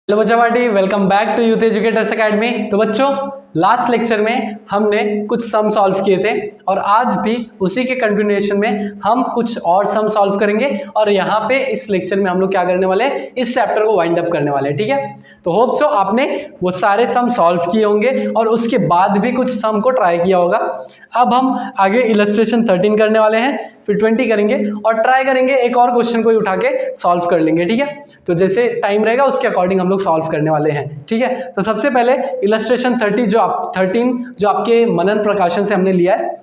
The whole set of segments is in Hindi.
हेलो बच्चा party, welcome back to youth educators academy. तो बच्चों, लास्ट लेक्चर में हमने कुछ सम सॉल्व किए थे और आज भी उसी के कंटिन्यूएशन में हम कुछ और सम सॉल्व करेंगे। और यहाँ पे इस लेक्चर में हम लोग क्या करने वाले हैं, इस चैप्टर को वाइंड अप करने वाले हैं। ठीक है, तो होप सो आपने वो सारे सम सॉल्व किए होंगे और उसके बाद भी कुछ सम को ट्राई किया होगा। अब हम आगे इलस्ट्रेशन 13 करने वाले हैं, फिर 20 करेंगे और ट्राई करेंगे एक और क्वेश्चन को उठा के सॉल्व कर लेंगे। ठीक है, तो जैसे टाइम रहेगा उसके अकॉर्डिंग हम लोग सॉल्व करने वाले हैं। ठीक है, तो सबसे पहले इलस्ट्रेशन 13 जो आपके मनन प्रकाशन से हमने लिया है,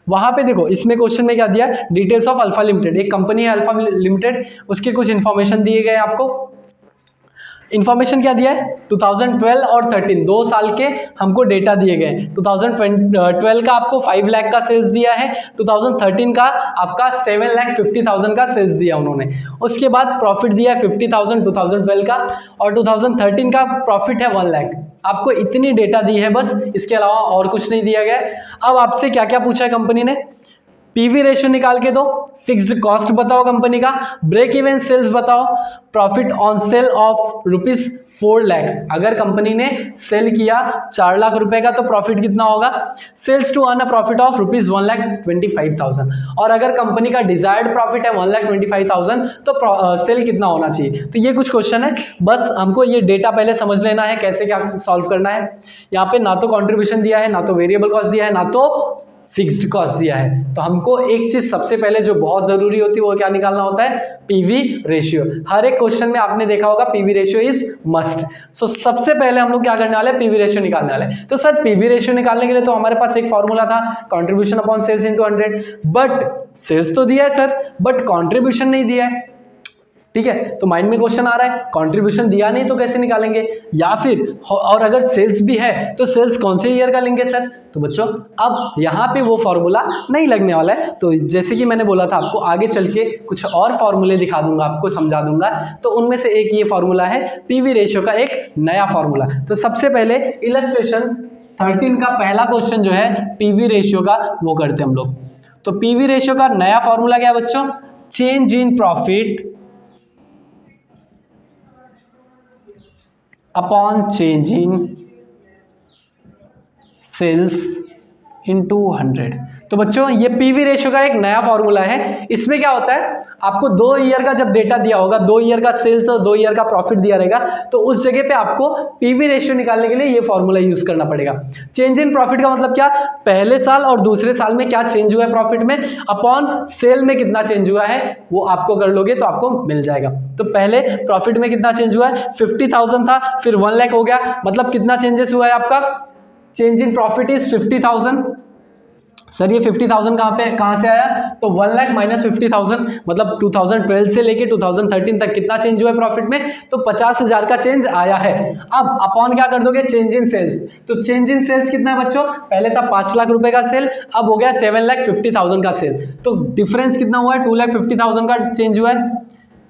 वहां पे देखो इसमें क्वेश्चन में क्या दिया, डिटेल्स ऑफ अल्फा लिमिटेड। एक कंपनी है अल्फा लिमिटेड, उसके कुछ इंफॉर्मेशन दिए गए आपको। इन्फॉर्मेशन क्या दिया है, 2012 और 13 2 साल के हमको डेटा दिए गए। 2012 का आपको 5 लाख का सेल्स दिया है, 2013 का आपका 7,50,000 का सेल्स दिया उन्होंने। उसके बाद प्रॉफिट दिया है 50,000 2012 का, और 2013 का प्रॉफिट है 1 लाख। आपको इतनी डेटा दी है बस, इसके अलावा और कुछ नहीं दिया गया। अब आपसे क्या क्या पूछा है कंपनी ने, पीवी रेशियो निकाल के दो, फिक्स्ड कॉस्ट बताओ कंपनी का, ब्रेक इवन सेल्स बताओ, profit on sale of ₹4 lakh. अगर कंपनी ने सेल किया 4 लाख रुपए का तो प्रॉफिट कितना होगा, sales to earn a profit of ₹1,25,000। और अगर कंपनी का डिजायर्ड प्रॉफिट है 1,25,000 तो सेल कितना होना चाहिए। तो ये कुछ क्वेश्चन है, बस हमको ये डेटा पहले समझ लेना है कैसे क्या सॉल्व करना है। यहाँ पे ना तो कॉन्ट्रीब्यूशन दिया है, ना तो वेरिएबल कॉस्ट दिया है, ना तो फिक्स्ड कॉस्ट दिया है। तो हमको एक चीज सबसे पहले जो बहुत जरूरी होती है वो क्या निकालना होता है, पीवी रेशियो। हर एक क्वेश्चन में आपने देखा होगा पीवी रेशियो इज मस्ट। सो सबसे पहले हम लोग क्या करने वाले हैं, पीवी रेशियो निकालने वाले। तो सर पीवी रेशियो निकालने के लिए तो हमारे पास एक फॉर्मूला था, contribution upon sales into 100। But sales तो दिया है सर, बट कंट्रीब्यूशन नहीं दिया है। ठीक है, तो माइंड में क्वेश्चन आ रहा है, कंट्रीब्यूशन दिया नहीं तो कैसे निकालेंगे, या फिर और अगर सेल्स भी है तो सेल्स कौन से ईयर का लेंगे सर। तो बच्चों अब यहाँ पे वो फॉर्मूला नहीं लगने वाला है। तो जैसे कि मैंने बोला था आपको आगे चल के कुछ और फॉर्मूले दिखा दूंगा, आपको समझा दूंगा। तो उनमें से एक ये फॉर्मूला है पीवी रेशियो का, एक नया फॉर्मूला। तो सबसे पहले इलस्ट्रेशन 13 का पहला क्वेश्चन जो है पीवी रेशियो का, वो करते हैं हम लोग। तो पीवी रेशियो का नया फॉर्मूला क्या है बच्चों, change in profit upon change in sales into 100। तो बच्चों ये पीवी रेशियो का एक नया फॉर्मूला है। इसमें क्या होता है, आपको 2 ईयर का जब डेटा दिया होगा, 2 ईयर का सेल्स और 2 ईयर का प्रॉफिट दिया रहेगा, तो उस जगह पे आपको पीवी रेशियो निकालने के लिए ये फॉर्मूला यूज करना पड़ेगा। चेंज इन प्रॉफिट का मतलब क्या, पहले साल और दूसरे साल में क्या चेंज हुआ है प्रॉफिट में, अपॉन सेल में कितना चेंज हुआ है, वो आपको कर लोगे तो आपको मिल जाएगा। तो पहले प्रॉफिट में कितना चेंज हुआ है, 50,000 था, फिर 1 लाख हो गया, मतलब कितना चेंजेस हुआ है आपका, change in profit is 50,000। Sir ये 50,000 कहाँ से आया, तो 1 लाख माइनस 50,000, मतलब 2012 से लेके 2013 तक कितना चेंज हुआ है प्रॉफिट में, तो 50,000 का चेंज आया है। अब अपॉन क्या कर दोगे, चेंज इन सेल्स। तो चेंज इन सेल्स कितना है बच्चों, पहले था 5 लाख रुपए का सेल, अब हो गया 7,50,000 का सेल। तो डिफरेंस कितना हुआ है, 2,50,000 का चेंज हुआ है,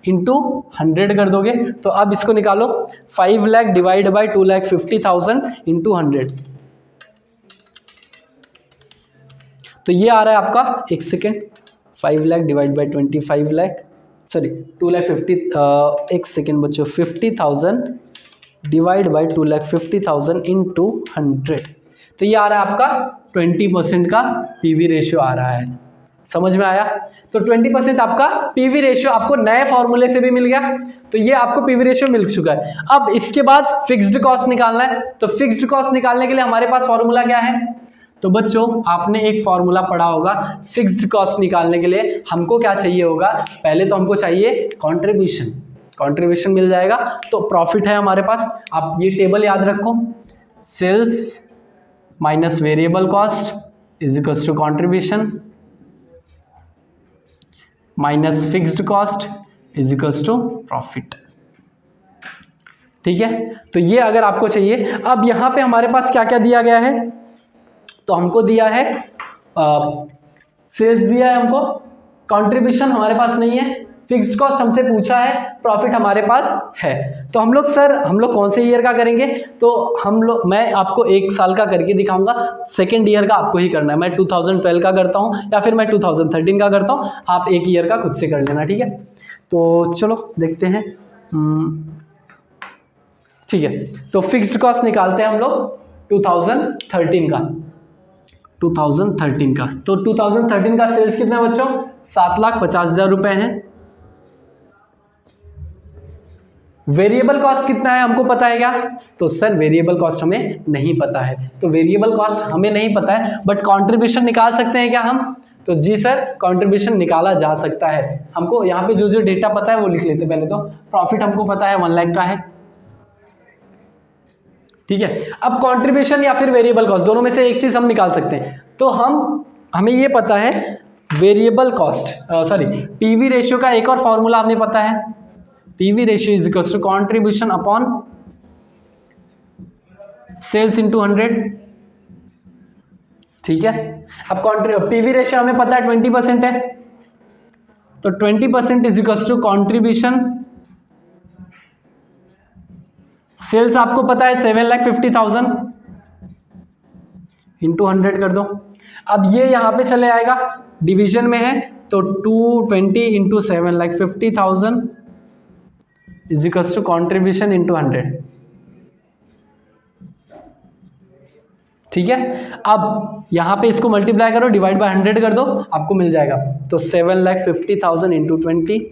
इंटू 100 कर दोगे। तो अब इसको निकालो, 5 लाख डिवाइड बाई 2,50,000 इंटू 100। तो ये आ रहा है आपका, एक second, 5 lakh divide by 25 lakh, sorry 2,50,000, एक सेकेंड बच्चों, 50,000 डिवाइड बाई 2,50,000 इंटू 100। तो ये आ रहा है आपका 20% का पीवी रेशियो आ रहा है। समझ में आया। तो 20% आपका पीवी रेशियो आपको नए फॉर्मूले से भी मिल गया। तो ये आपको पीवी रेशियो मिल चुका है। अब इसके बाद फिक्स्ड कॉस्ट निकालना है। तो फिक्स्ड कॉस्ट निकालने के लिए हमारे पास फॉर्मूला क्या है, तो बच्चों आपने एक फॉर्मूला पढ़ा होगा फिक्स्ड कॉस्ट निकालने के लिए हमको क्या चाहिए होगा, पहले तो हमको चाहिए कंट्रीब्यूशन। कंट्रीब्यूशन मिल जाएगा तो प्रॉफिट है हमारे पास। आप ये टेबल याद रखो, sales minus variable cost is equals to contribution minus fixed cost is equals to profit. ठीक है, तो ये अगर आपको चाहिए। अब यहां पे हमारे पास क्या क्या दिया गया है, तो हमको दिया है सेल्स दिया है, हमको कंट्रीब्यूशन हमारे पास नहीं है, फिक्स्ड कॉस्ट हमसे पूछा है, प्रॉफिट हमारे पास है। तो हम लोग कौन से ईयर का करेंगे, तो मैं आपको 1 साल का करके दिखाऊंगा, सेकेंड ईयर का आपको ही करना है। मैं 2012 का करता हूं या फिर मैं 2013 का करता हूं, आप 1 ईयर का खुद से कर लेना। ठीक है, तो चलो देखते हैं। ठीक है, तो फिक्स्ड कॉस्ट निकालते हैं हम लोग 2013 का। 2013 का, तो 2013 का सेल्स कितना है बच्चों? 7,50,000 रुपए हैं। वेरिएबल कॉस्ट कितना है हमको पता है क्या? तो सर वेरिएबल कॉस्ट हमें नहीं पता है, तो वेरिएबल कॉस्ट हमें नहीं पता है, बट कंट्रीब्यूशन निकाल सकते हैं क्या हम? तो जी सर, कंट्रीब्यूशन निकाला जा सकता है। हमको यहाँ पे जो जो डेटा पता है वो लिख लेते हैं पहले। तो प्रॉफिट हमको पता है 1 लाख का है, ठीक है। अब कंट्रीब्यूशन या फिर वेरिएबल कॉस्ट, दोनों में से एक चीज हम निकाल सकते हैं। तो हमें ये पता है variable cost, sorry PV ratio का एक और फॉर्मूला हमें पता है, PV ratio is equal to contribution upon sales into 100, ठीक है। अब पीवी रेशियो हमें पता है 20% है, तो 20% is equal to contribution, sales आपको पता है 7,50,000 इंटू 100 कर दो। अब ये यहां पे चले आएगा, डिवीजन में है, तो 220 into 7,50,000 is equal to contribution into 100, ठीक है। अब यहां पे इसको मल्टीप्लाई करो, डिवाइड बाय 100 कर दो, आपको मिल जाएगा। तो 7,50,000 इंटू 20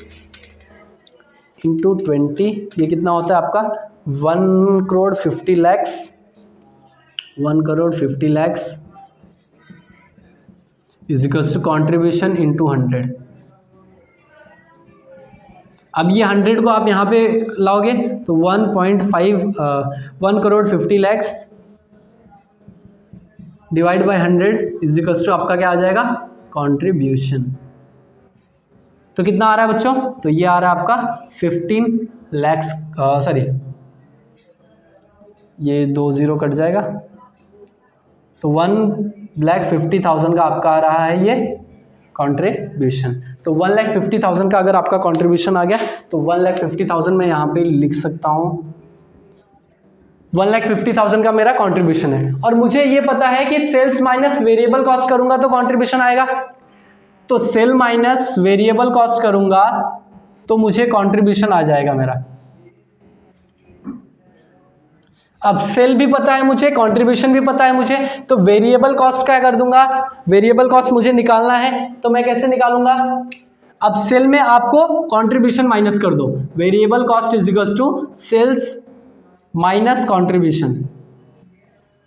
इंटू 20, ये कितना होता है आपका 1,50,00,000, 1,50,00,000 is equal to contribution into 100। अब ये 100 को आप यहाँ पे लाओगे तो 1,50,00,000 divide by 100 is equal to आपका क्या आ जाएगा? कंट्रीब्यूशन। तो कितना आ रहा है बच्चों? तो ये आ रहा है आपका 15 लाख, सॉरी ये 2 0 कट जाएगा, तो 1,50,000 का आपका आ रहा है ये कंट्रीब्यूशन। तो 1,50,000 का अगर आपका कंट्रीब्यूशन आ गया तो 1,50,000 मैं यहाँ पे लिख सकता हूँ, 1,50,000 का मेरा कंट्रीब्यूशन है। और मुझे ये पता है कि सेल्स माइनस वेरिएबल कॉस्ट करूंगा तो कंट्रीब्यूशन आएगा, तो सेल माइनस वेरिएबल कॉस्ट करूंगा तो मुझे कंट्रीब्यूशन आ जाएगा मेरा। अब सेल भी पता है मुझे, कंट्रीब्यूशन भी पता है मुझे, तो वेरिएबल कॉस्ट क्या कर दूंगा? वेरिएबल कॉस्ट मुझे निकालना है, तो मैं कैसे निकालूंगा? अब सेल में आपको कंट्रीब्यूशन माइनस कर दो, variable cost is equal to sales minus contribution.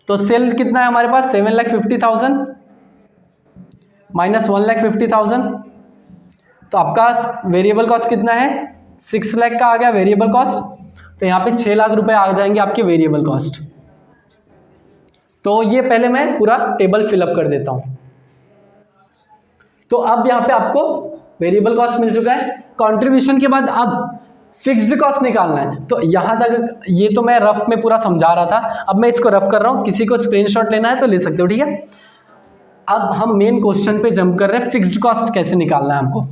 तो सेल कितना है हमारे पास? 7,50,000 माइनस 1,50,000, तो आपका वेरिएबल कॉस्ट कितना है? 6 लाख का आ गया वेरिएबल कॉस्ट, तो यहाँ पे 6 लाख रुपए आ जाएंगे आपके वेरिएबल कॉस्ट। तो ये पहले मैं पूरा टेबल फिलअप कर देता हूं। तो अब यहाँ पे आपको वेरिएबल कॉस्ट मिल चुका है। कंट्रीब्यूशन के बाद अब फिक्स्ड कॉस्ट निकालना है, तो यहां तक ये तो मैं रफ में पूरा समझा रहा था, अब मैं इसको रफ कर रहा हूं, किसी को स्क्रीनशॉट लेना है तो ले सकते हो, ठीक है। अब हम मेन क्वेश्चन पे जंप कर रहे हैं, फिक्स्ड कॉस्ट कैसे निकालना है हमको।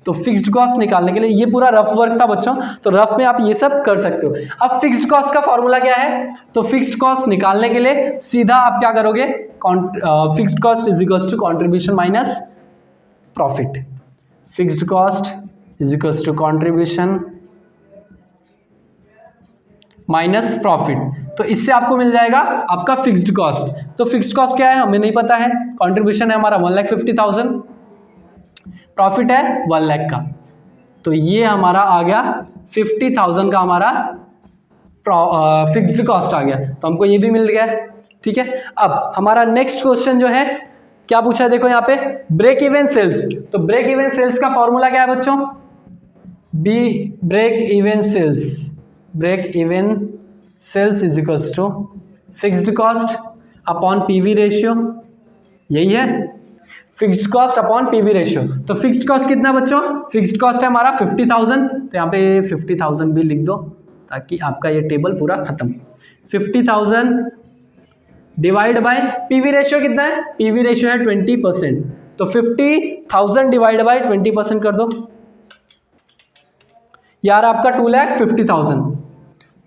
तो फिक्स्ड कॉस्ट निकालने के लिए ये पूरा रफ वर्क था बच्चों, तो रफ में आप ये सब कर सकते हो। अब फिक्स्ड कॉस्ट का फॉर्मूला क्या है? तो फिक्स्ड कॉस्ट निकालने के लिए सीधा आप क्या करोगे? Fixed cost is equal to contribution minus profit. Fixed cost is equal to contribution minus profit, तो इससे आपको मिल जाएगा आपका फिक्स्ड कॉस्ट। तो फिक्स्ड कॉस्ट क्या है हमें नहीं पता है, कंट्रीब्यूशन है हमारा 1,50,000, प्रॉफिट है 1 लाख का, तो ये हमारा आ गया 50,000 का हमारा फिक्स्ड कॉस्ट आ गया, तो हमको ये भी मिल गया, ठीक है। अब हमारा नेक्स्ट क्वेश्चन जो है क्या पूछा है, देखो यहाँ पे ब्रेक इवन सेल्स। तो ब्रेक इवन सेल्स का फॉर्मूला क्या है बच्चों? Break even sales is equal to fixed cost upon PV ratio, यही है fixed cost upon PV ratio. तो फिक्स्ड कॉस्ट कितना बच्चों? फिक्स्ड कॉस्ट है हमारा 50,000, तो यहाँ पे 50,000 भी लिख दो ताकि आपका ये टेबल पूरा खत्म। 50,000 डिवाइड बाय पीवी रेशियो कितना है? पीवी रेशियो है 20%, तो 50,000 डिवाइड बाय 20% कर दो, यार आपका 2,50,000,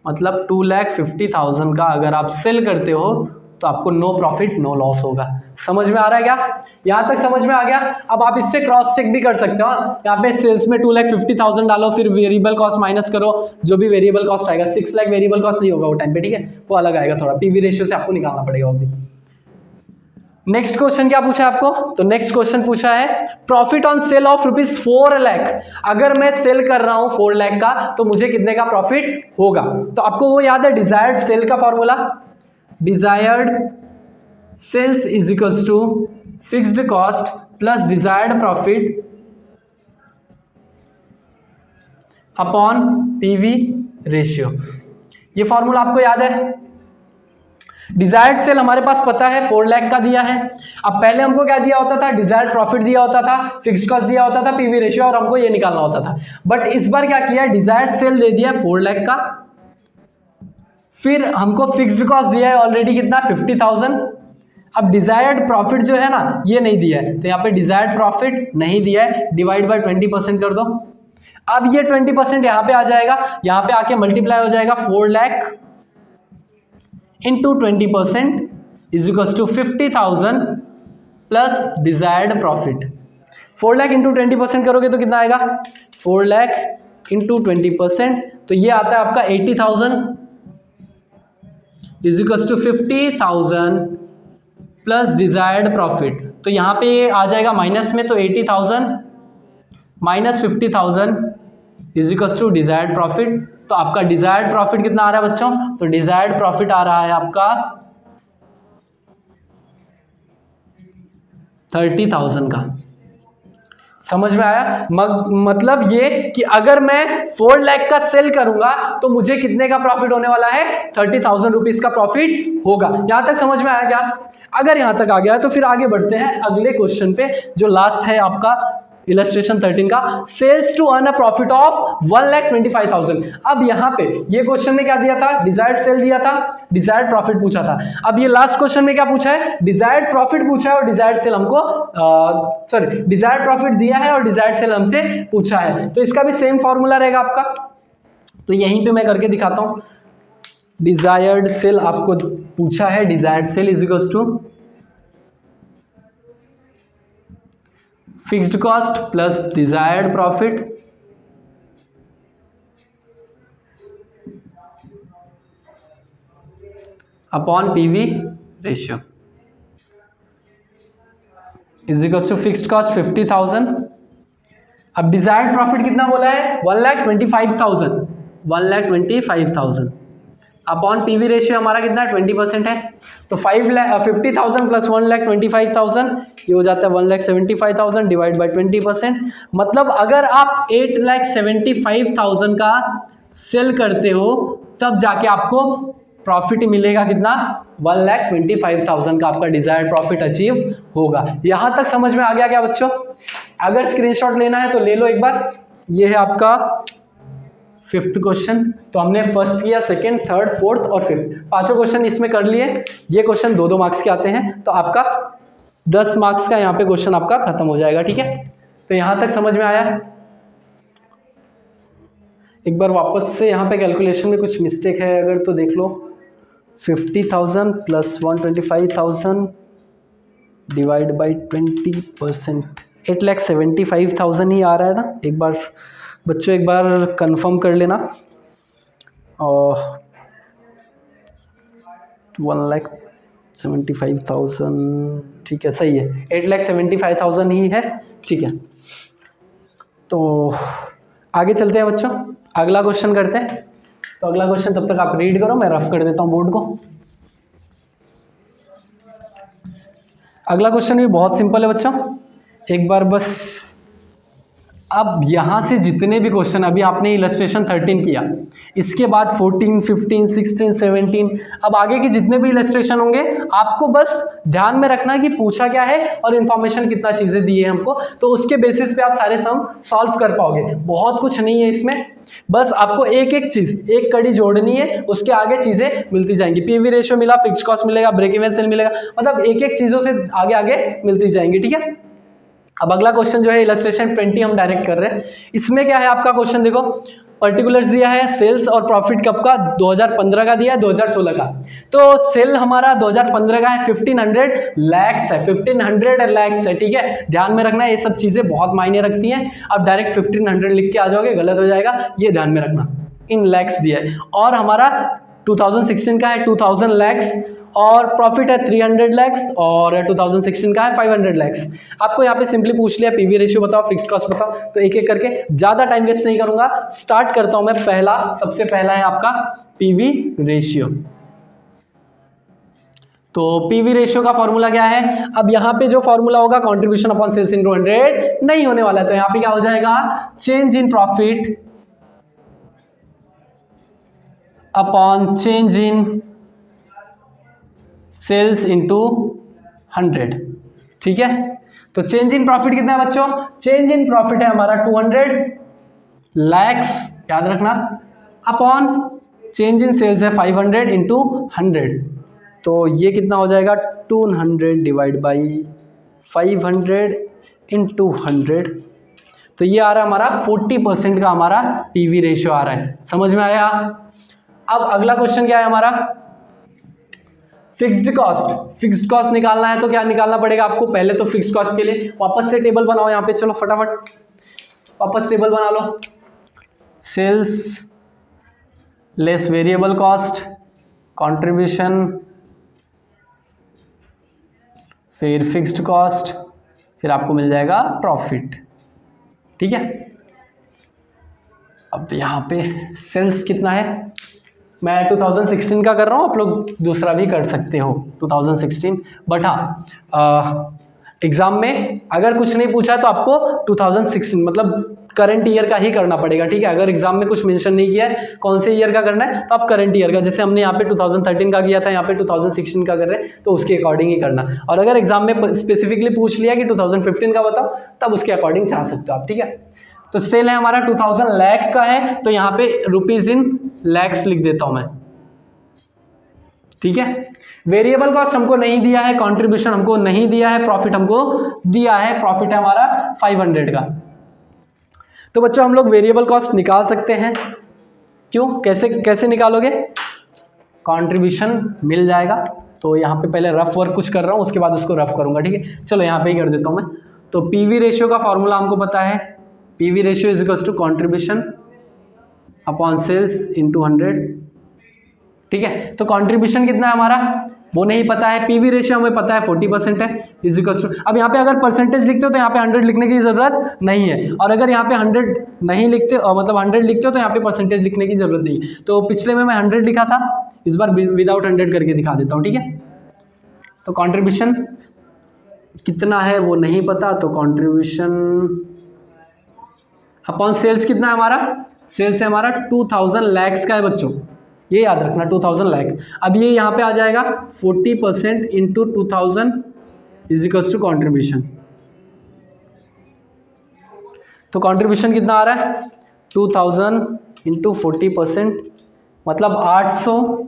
मतलब 2,50,000 का अगर आप सेल करते हो तो आपको नो प्रॉफिट नो लॉस होगा। समझ में आ रहा है क्या? यहाँ तक समझ में आ गया। अब आप इससे क्रॉस चेक भी कर सकते हो। यहाँ पे सेल्स में 2,50,000 डालो, फिर वेरिएबल कॉस्ट माइनस करो, जो भी वेरिएबल कॉस्ट आएगा, 6 लाख वेरिएबल कॉस्ट नहीं होगा वो टाइम पे, ठीक है, वो अलग आएगा, थोड़ा पीवी रेशियो से आपको निकालना पड़ेगा वो भी। नेक्स्ट क्वेश्चन क्या पूछा है आपको? तो नेक्स्ट क्वेश्चन पूछा है profit on sale of ₹4 lakh. अगर मैं सेल कर रहा हूं 4 लाख का तो मुझे कितने का प्रॉफिट होगा? तो आपको वो याद है डिजायर्ड सेल का formula, desired sales is equals to fixed cost plus desired profit upon PV ratio. ये फॉर्मूला आपको याद है? डिजायर्ड सेल हमारे पास पता है 4 लाख का दिया है। अब पहले हमको क्या दिया होता था? डिजायर्ड प्रॉफिट दिया होता था, फिक्स्ड कॉस्ट दिया होता था, पीवी रेशियो, और हमको ये निकालना होता था। बट इस बार क्या किया? डिजायर्ड सेल दे दिया 4 लाख का, फिर हमको फिक्स्ड कॉस्ट दिया है ऑलरेडी कितना? 50,000। अब डिजायर्ड प्रॉफिट जो है ना ये नहीं दिया है, तो यहाँ पे डिजायर्ड प्रॉफिट नहीं दिया है, डिवाइड बाय 20% कर दो। अब ये 20% यहाँ पे आ जाएगा, यहाँ पे आके मल्टीप्लाई हो जाएगा 4 lakh into 20% is equals to 50,000 plus desired profit. 4 lakh into 20% करोगे तो कितना आएगा? 4 लाख इंटू 20%, तो ये आता है आपका 80,000 is equals to 50,000 plus desired profit. तो यहाँ पे ये आ जाएगा माइनस में, तो 80,000 minus 50,000 is equals to desired profit. तो आपका डिजायर्ड प्रॉफिट कितना आ रहा है बच्चों? तो डिजायर्ड प्रॉफिट आ रहा है आपका 30,000 का। समझ में आया? मतलब ये कि अगर मैं 4 लाख का सेल करूंगा तो मुझे कितने का प्रॉफिट होने वाला है? 30,000 रुपीज का प्रॉफिट होगा। यहां तक समझ में आया क्या? अगर यहां तक आ गया तो फिर आगे बढ़ते हैं अगले क्वेश्चन पे, जो लास्ट है आपका इलस्ट्रेशन 13 का, sales to earn a profit of 1,25,000। अब यहाँ पे ये क्वेश्चन में क्या दिया था? डिजायर्ड सेल दिया था, डिजायर्ड प्रॉफिट पूछा था। अब ये लास्ट क्वेश्चन में क्या पूछा है? डिजायर्ड प्रॉफिट पूछा है और डिजायर्ड सेल हमको डिजायर्ड प्रॉफिट दिया है और डिजायर्ड सेल हमसे पूछा है, तो इसका भी सेम फॉर्मूला रहेगा आपका। तो यहीं पे मैं करके दिखाता हूं। डिजायर्ड सेल आपको पूछा है, desired sale is equals to fixed cost plus desired profit upon PV ratio is equals to fixed cost 50,000। अब डिजायर्ड प्रॉफिट कितना बोला है? 1,25,000, 1,25,000 अपॉन पीवी रेशियो हमारा कितना है? 20% है, तो 50,000 प्लस 1,25,000 ये हो जाता है 1,75,000 डिवाइड बाय 20%। मतलब अगर आप 8,75,000 का सेल करते हो तब जाके आपको प्रॉफिट मिलेगा कितना? 1,25,000 का आपका डिजायर्ड प्रॉफिट अचीव होगा। यहां तक समझ में आ गया क्या बच्चों? अगर स्क्रीनशॉट लेना है तो ले लो एक बार। ये है आपका 5th क्वेश्चन। तो हमने फर्स्ट किया, सेकंड, थर्ड, फोर्थ और 5th, 5 क्वेश्चन इसमें कर लिए। ये क्वेश्चन 2-2 मार्क्स के आते हैं, तो आपका 10 मार्क्स का यहाँ पे क्वेश्चन आपका खत्म हो जाएगा, ठीक है। तो यहां तक समझ में आया? एक बार वापस से यहाँ पे कैलकुलेशन में कुछ मिस्टेक है अगर तो देख लो। 50,000 प्लस 125,000 डिवाइड बाई 20%, 8,75,000 ही आ रहा है ना। एक बार बच्चों एक बार कंफर्म कर लेना। और 1,75,000 ठीक है, सही है, 8,75,000 ही है, ठीक है। तो आगे चलते हैं बच्चों, अगला क्वेश्चन करते हैं। तो अगला क्वेश्चन तब तक आप रीड करो, मैं रफ कर देता हूँ बोर्ड को। अगला क्वेश्चन भी बहुत सिंपल है बच्चों, एक बार बस अब यहाँ से जितने भी क्वेश्चन अभी आपने इलस्ट्रेशन 13 किया, इसके बाद 14, 15, 16, 17, अब आगे के जितने भी इलस्ट्रेशन होंगे आपको बस ध्यान में रखना है कि पूछा क्या है और इन्फॉर्मेशन कितना चीज़ें दी है हमको, तो उसके बेसिस पे आप सारे सम सॉल्व कर पाओगे। बहुत कुछ नहीं है इसमें, बस आपको एक एक चीज़, एक कड़ी जोड़नी है, उसके आगे चीज़ें मिलती जाएंगी। पीवी रेशियो मिला, फिक्स्ड कॉस्ट मिलेगा, ब्रेक इवन सेल मिलेगा, मतलब एक एक चीज़ों से आगे आगे मिलती जाएंगी, ठीक है। अब अगला क्वेश्चन जो है इलस्ट्रेशन 20 हम डायरेक्ट कर रहे हैं। इसमें क्या है आपका क्वेश्चन देखो, पर्टिकुलर्स दिया है सेल्स और प्रॉफिट कब का, 2015 का दिया है, 2016 का। तो सेल हमारा 2015 का है 1500 लैक्स है, 1500 लैक्स है, ठीक है। ध्यान में रखना ये सब चीजें बहुत मायने रखती हैं। अब डायरेक्ट 1500 लिख के आ जाओगे गलत हो जाएगा, ये ध्यान में रखना। इन लैक्स दिया है और हमारा 2016 का है 2000 लैक्स और प्रॉफिट है 300 लैक्स और 2016 का है 500 लैक्स। आपको यहाँ पे सिंपली पूछ लिया पीवी रेशियो बताओ, फिक्स्ड कॉस्ट बताओ, तो एक एक करके ज्यादा टाइम वेस्ट नहीं करूंगा, स्टार्ट करता हूं मैं। सबसे पहला है आपका पीवी रेशियो। तो पीवी रेशियो का फॉर्मूला क्या है, अब यहां पे जो फॉर्मूला होगा कंट्रीब्यूशन अपॉन सेल्स इनटू 100 नहीं होने वाला है, तो यहां पे क्या हो जाएगा, change in profit upon change in sales into 100, ठीक है। तो चेंज इन प्रॉफिट कितना है बच्चों, चेंज इन प्रॉफिट है हमारा 200 लैक्स, याद रखना, अपॉन चेंज इन सेल्स है 500 इंटू 100, तो ये कितना हो जाएगा 200 डिवाइड बाई 500 इंटू 100, तो ये आ रहा है हमारा 40% का हमारा पीवी रेशियो आ रहा है। समझ में आया। अब अगला क्वेश्चन क्या है हमारा, फिक्स्ड कॉस्ट। फिक्स्ड कॉस्ट निकालना है तो क्या निकालना पड़ेगा आपको, पहले तो फिक्स्ड कॉस्ट के लिए वापस से टेबल बनाओ, यहाँ पे चलो फटाफट वापस टेबल बना लो। Sales less variable cost, contribution, फिर फिक्स्ड कॉस्ट, फिर आपको मिल जाएगा प्रॉफिट, ठीक है। अब यहाँ पे सेल्स कितना है, मैं 2016 का कर रहा हूँ, आप लोग दूसरा भी कर सकते हो 2016, बट हाँ एग्जाम में अगर कुछ नहीं पूछा है तो आपको 2016 मतलब करंट ईयर का ही करना पड़ेगा, ठीक है। अगर एग्जाम में कुछ मेंशन नहीं किया है कौन से ईयर का करना है तो आप करंट ईयर का, जैसे हमने यहाँ पे 2013 का किया था, यहाँ पे 2016 का कर रहे हैं तो उसके अकॉर्डिंग ही करना। और अगर एग्जाम में स्पेसिफिकली पूछ लिया कि 2015 का बताओ तब उसके अकॉर्डिंग चाह सकते हो आप, ठीक है। तो सेल है हमारा 2000 लैख का है, तो यहाँ पे रुपीज इन लैक्स लिख देता हूं मैं, ठीक है। वेरिएबल कॉस्ट हमको नहीं दिया है, कंट्रीब्यूशन हमको नहीं दिया है, प्रॉफिट हमको दिया है, प्रॉफिट है हमारा 500 का। तो बच्चों हम लोग वेरिएबल कॉस्ट निकाल सकते हैं, क्यों, कैसे निकालोगे, कंट्रीब्यूशन मिल जाएगा। तो यहाँ पे पहले रफ वर्क कुछ कर रहा हूँ, उसके बाद उसको रफ करूंगा, ठीक है। चलो यहाँ पे ही कर देता हूँ मैं। तो पीवी रेशियो का फॉर्मूला हमको पता है, PV ratio is equals to contribution upon sales into 100, ठीक है। तो कंट्रीब्यूशन कितना है हमारा वो नहीं पता है, पीवी रेशियो हमें पता है 40% है, इज इक्वल्स टू, अब यहाँ पे अगर परसेंटेज लिखते हो तो यहाँ पे 100 लिखने की जरूरत नहीं है, और अगर यहाँ पे 100 नहीं लिखते मतलब 100 लिखते हो तो यहाँ पे परसेंटेज लिखने की जरूरत नहीं है। तो पिछले में मैं 100 लिखा था, इस बार विदाउट 100 करके दिखा देता हूँ, ठीक है। तो कंट्रीब्यूशन कितना है वो नहीं पता, तो कंट्रीब्यूशन अपॉन सेल्स कितना है हमारा, सेल्स है हमारा 2000 लैक्स का है बच्चों, ये याद रखना 2000 लैख। अब ये यहाँ पे आ जाएगा 40% into 2000 is equals to contribution. तो कॉन्ट्रीब्यूशन कितना आ रहा है 2000 इंटू 40%, मतलब 800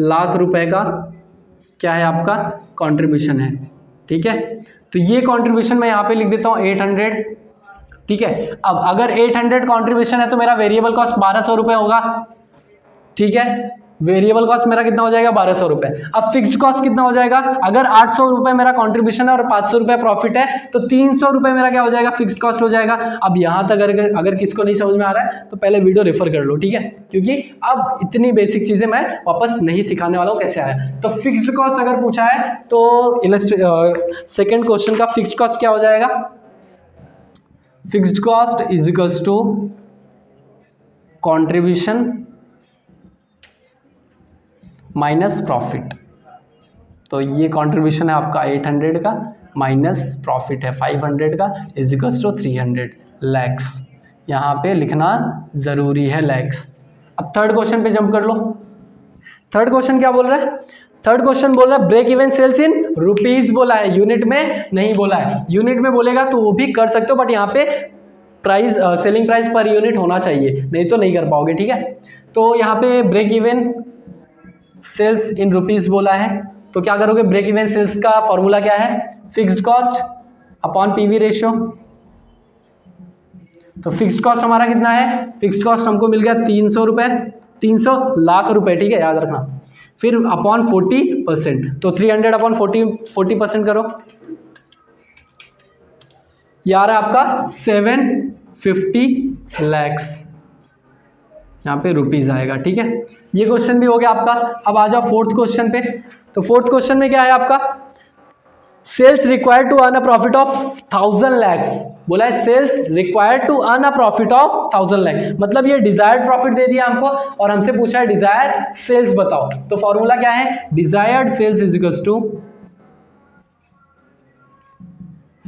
लाख रुपए का क्या है आपका कंट्रीब्यूशन है, ठीक है। तो ये कंट्रीब्यूशन मैं यहाँ पे लिख देता हूँ 800, ठीक है। अब अगर 800 कंट्रीब्यूशन है तो मेरा वेरिएबल कॉस्ट 1200 रुपये होगा, ठीक है। वेरिएबल कॉस्ट मेरा कितना हो जाएगा 1200 रुपये। अब फिक्स्ड कॉस्ट कितना हो जाएगा, अगर 800 रुपये मेरा कंट्रीब्यूशन है और 500 रुपये प्रॉफिट है तो 300 रुपये मेरा क्या हो जाएगा फिक्स्ड कॉस्ट हो जाएगा। अब यहाँ तक अगर किसको नहीं समझ में आ रहा है तो पहले वीडियो रेफर कर लो, ठीक है, क्योंकि अब इतनी बेसिक चीजें मैं वापस नहीं सिखाने वाला हूँ कैसे आया। तो फिक्स्ड कॉस्ट अगर पूछा है तो सेकेंड क्वेश्चन का फिक्स्ड कॉस्ट क्या हो जाएगा, fixed cost is equals to contribution minus profit. तो ये कंट्रीब्यूशन है आपका 800 का माइनस प्रॉफिट है 500 का इज इक्वल्स टू 300 लैक्स। यहाँ पे लिखना जरूरी है लैक्स। अब थर्ड क्वेश्चन पे जंप कर लो। थर्ड क्वेश्चन क्या बोल रहा है, थर्ड क्वेश्चन बोल रहा है break even sales in rupees बोला है, यूनिट में नहीं बोला है। यूनिट में बोलेगा तो वो भी कर सकते हो, बट यहाँ पे price selling price per unit होना चाहिए, नहीं तो नहीं कर पाओगे, ठीक है। तो यहाँ पे break even sales in rupees बोला है, तो क्या करोगे, ब्रेक इवन सेल्स का फॉर्मूला क्या है, fixed cost upon PV ratio तो फिक्स्ड कॉस्ट हमारा कितना है, फिक्स्ड कॉस्ट हमको मिल गया 300 रुपये, 300 लाख रुपए, ठीक है, याद रखना। फिर अपॉन 40%, तो 300 अपॉन 40% करो, ये आ रहा है आपका 750 लैक्स, यहाँ पे रुपीज आएगा, ठीक है। ये क्वेश्चन भी हो गया आपका। अब आ जाओ फोर्थ क्वेश्चन पे। तो फोर्थ क्वेश्चन में क्या है आपका, sales required to earn a profit of 1000 lakhs, बोला है sales required to earn a profit of 1000 lakhs, मतलब ये डिजायर्ड प्रॉफिट दे दिया हमको और हमसे पूछा है डिजायर सेल्स बताओ। तो फॉर्मूला क्या है, desired sales is equal to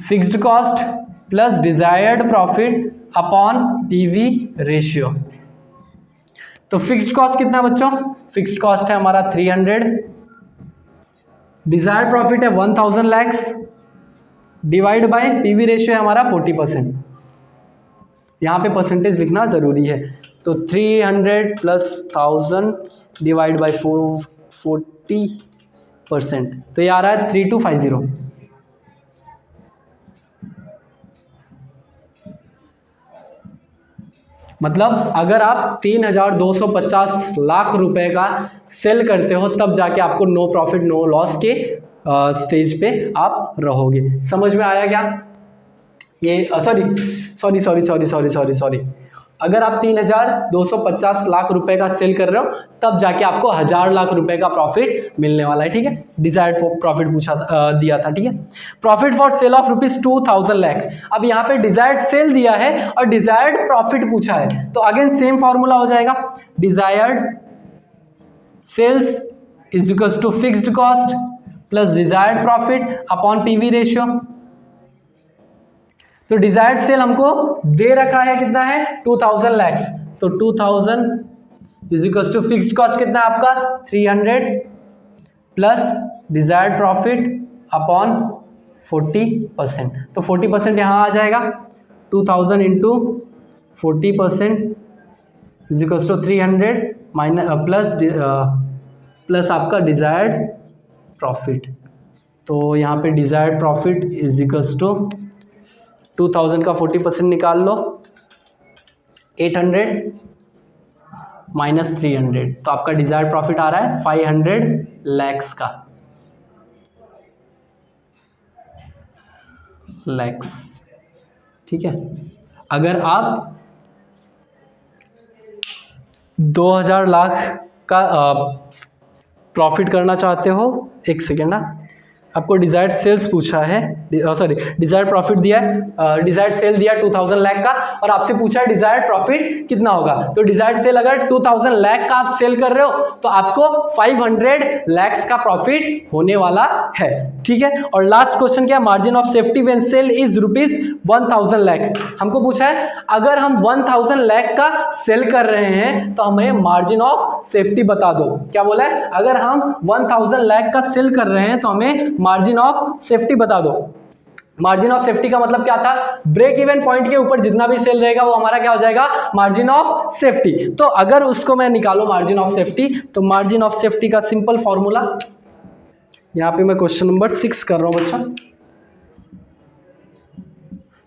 fixed cost plus desired profit upon PV ratio. तो फिक्स्ड कॉस्ट कितना बच्चों, फिक्स्ड कॉस्ट है हमारा 300, डिजायर्ड प्रॉफिट है 1000 lakhs, divide by PV ratio है हमारा 40%, यहाँ पे परसेंटेज लिखना जरूरी है। तो 300 प्लस 1000 डिवाइड बाय 40%, तो ये आ रहा है 3250। मतलब अगर आप 3250 लाख रुपए का सेल करते हो तब जाके आपको नो प्रॉफिट नो लॉस के स्टेज पे आप रहोगे। समझ में आया क्या? ये सॉरी, अगर आप 3250 लाख रुपए का सेल कर रहे हो तब जाके आपको 1000 लाख रुपए का प्रॉफिट मिलने वाला है, ठीक है। डिजायर्ड प्रॉफिट पूछा दिया था, ठीक है। Profit for sale of ₹2000 lakh, अब यहाँ पे डिजायर्ड सेल दिया है और डिजायर्ड प्रॉफिट पूछा है, तो अगेन सेम फॉर्मूला हो जाएगा, desired sales is equals to fixed cost plus desired profit upon PV ratio. तो डिजायर्ड सेल हमको दे रखा है कितना है 2000 लैक्स, तो 2000 is equal to fixed cost कितना है आपका 300 प्लस डिजायर्ड प्रॉफिट अपॉन 40%, तो 40% यहाँ आ जाएगा, 2000 into 40% is equal to 300 minus plus आपका डिजायर्ड प्रॉफिट। तो यहाँ पे desired profit is equal to 2000 का 40% निकाल लो, 800 माइनस 300, तो आपका डिजायर्ड प्रॉफिट आ रहा है 500 लैक्स का, लैक्स, ठीक है। अगर आप 2000 लाख का प्रॉफिट करना चाहते हो, एक सेकेंड ना, आपको डिजायर्ड सेल्स पूछा है, सॉरी डिजायर्ड प्रॉफिट दिया है, डिजायर्ड सेल दिया 2000 लाख का और आपसे पूछा है डिजायर्ड प्रॉफिट कितना होगा। तो डिजायर्ड सेल अगर 2000 लाख का आप सेल कर रहे हो तो आपको 500 लैक्स का प्रॉफिट होने वाला है, ठीक है। और लास्ट क्वेश्चन क्या, margin of safety when sale is ₹1000 lakh, हमको पूछा है अगर हम 1000 लाख का सेल कर रहे हैं तो हमें मार्जिन ऑफ सेफ्टी बता दो। क्या बोला है, अगर हम 1000 लाख का सेल कर रहे हैं तो हमें मार्जिन ऑफ सेफ्टी बता दो। मार्जिन ऑफ सेफ्टी का मतलब क्या था, ब्रेक इवन पॉइंट के ऊपर जितना भी सेल रहेगा वो हमारा क्या हो जाएगा, मार्जिन ऑफ सेफ्टी। तो अगर उसको मैं निकालूं मार्जिन ऑफ सेफ्टी, तो मार्जिन ऑफ सेफ्टी का सिंपल फॉर्मूला, यहां पे मैं क्वेश्चन नंबर 6 कर रहा हूं बच्चा।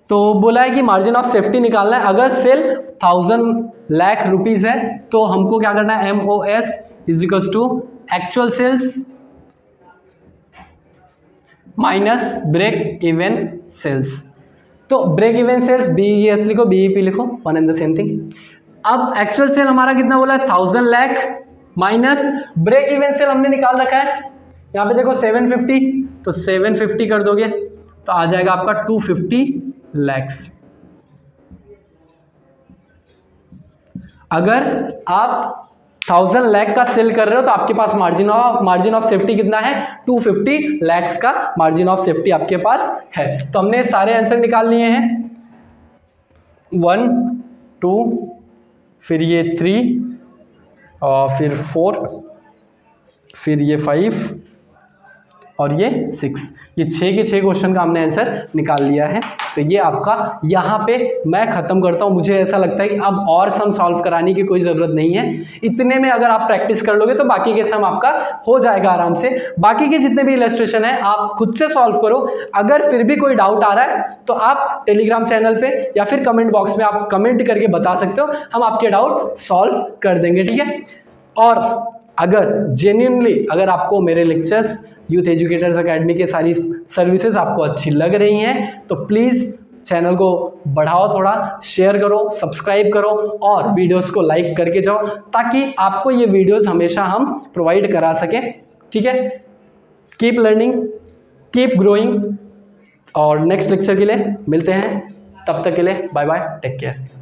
तो बोला है कि मार्जिन ऑफ सेफ्टी निकालना है, अगर सेल 1000 लाख रुपीज है तो हमको क्या करना है, MOS is equal to actual sales minus break even sales. तो ब्रेक इवन सेल्स BES लिखो, BEP लिखो, one and the same thing. अब एक्चुअल सेल हमारा कितना बोला है 1000 lakh minus break even sale हमने निकाल रखा है, यहाँ पे देखो 750, तो 750 कर दोगे तो आ जाएगा आपका 250 लैक्स। अगर आप 1000 लाख का सेल कर रहे हो तो आपके पास मार्जिन ऑफ सेफ्टी कितना है, 250 लैक्स का मार्जिन ऑफ सेफ्टी आपके पास है। तो हमने सारे आंसर निकाल लिए हैं, 1 2 फिर ये 3 और फिर 4 फिर ये 5 और ये 6। ये 6 के 6 क्वेश्चन का हमने आंसर निकाल लिया है। तो ये आपका यहाँ पे मैं ख़त्म करता हूँ। मुझे ऐसा लगता है कि अब और सम सॉल्व कराने की कोई ज़रूरत नहीं है। इतने में अगर आप प्रैक्टिस कर लोगे तो बाकी के सम आपका हो जाएगा आराम से। बाकी के जितने भी इलस्ट्रेशन है आप खुद से सॉल्व करो। अगर फिर भी कोई डाउट आ रहा है तो आप टेलीग्राम चैनल पे या फिर कमेंट बॉक्स में आप कमेंट करके बता सकते हो, हम आपके डाउट सॉल्व कर देंगे, ठीक है। और अगर जेन्युइनली अगर आपको मेरे लेक्चर्स यूथ एजुकेटर्स एकेडमी के सारी सर्विसेज आपको अच्छी लग रही हैं तो प्लीज़ चैनल को बढ़ाओ, थोड़ा शेयर करो, सब्सक्राइब करो और वीडियोस को लाइक करके जाओ ताकि आपको ये वीडियोस हमेशा हम प्रोवाइड करा सकें, ठीक है। कीप लर्निंग, कीप ग्रोइंग और नेक्स्ट लेक्चर के लिए मिलते हैं। तब तक के लिए बाय बाय, टेक केयर।